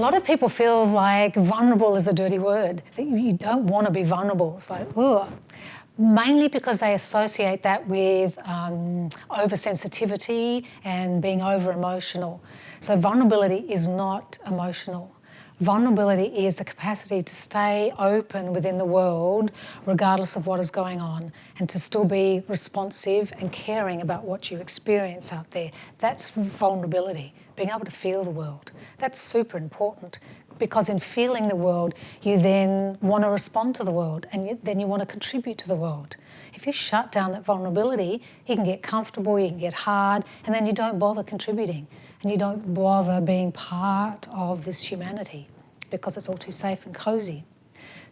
lot of people feel like vulnerable is a dirty word, that you don't want to be vulnerable. It's like, ugh. Mainly because they associate that with oversensitivity and being over-emotional. So vulnerability is not emotional. Vulnerability is the capacity to stay open within the world regardless of what is going on, and to still be responsive and caring about what you experience out there. That's vulnerability, being able to feel the world. That's super important, because in feeling the world, you then want to respond to the world, and then you want to contribute to the world. If you shut down that vulnerability, you can get comfortable, you can get hard, and then you don't bother contributing, and you don't bother being part of this humanity because it's all too safe and cosy.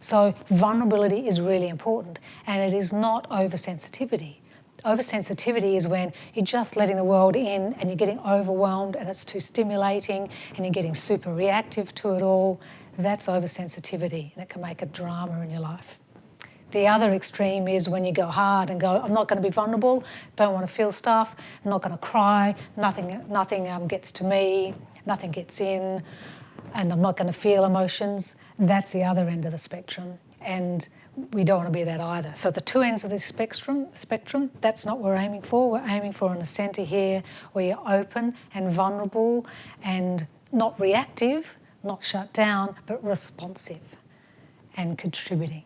So vulnerability is really important, and it is not oversensitivity. Oversensitivity is when you're just letting the world in and you're getting overwhelmed and it's too stimulating and you're getting super reactive to it all. That's oversensitivity, and it can make a drama in your life. The other extreme is when you go hard and go, I'm not going to be vulnerable, don't want to feel stuff, I'm not going to cry, nothing gets to me, nothing gets in, and I'm not going to feel emotions. That's the other end of the spectrum, and we don't want to be that either. So the two ends of this spectrum, that's not what we're aiming for. We're aiming for in the centre here, where you're open and vulnerable and not reactive, not shut down, but responsive and contributing.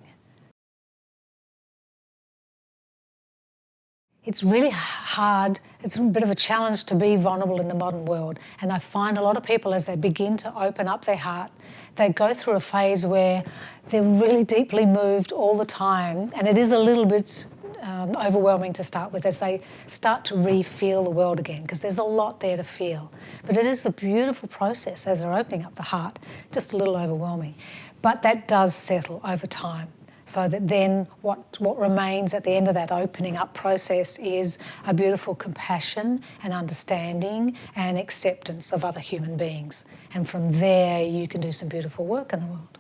It's really hard, it's a bit of a challenge to be vulnerable in the modern world. And I find a lot of people, as they begin to open up their heart, they go through a phase where they're really deeply moved all the time. And it is a little bit overwhelming to start with, as they start to re-feel the world again, because there's a lot there to feel. But it is a beautiful process as they're opening up the heart, just a little overwhelming. But that does settle over time. So that then what remains at the end of that opening up process is a beautiful compassion and understanding and acceptance of other human beings. And from there, you can do some beautiful work in the world.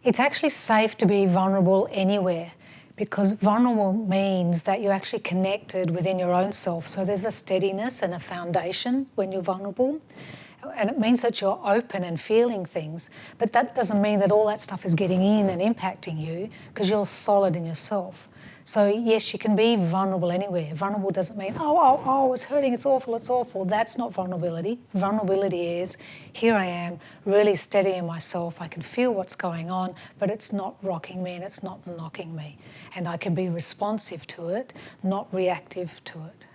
It's actually safe to be vulnerable anywhere, because vulnerable means that you're actually connected within your own self. So there's a steadiness and a foundation when you're vulnerable. And it means that you're open and feeling things, but that doesn't mean that all that stuff is getting in and impacting you, because you're solid in yourself. So yes, you can be vulnerable anywhere. Vulnerable doesn't mean, oh, it's hurting, it's awful, it's awful. That's not vulnerability. Vulnerability is, here I am, really steady in myself. I can feel what's going on, but it's not rocking me and it's not knocking me. And I can be responsive to it, not reactive to it.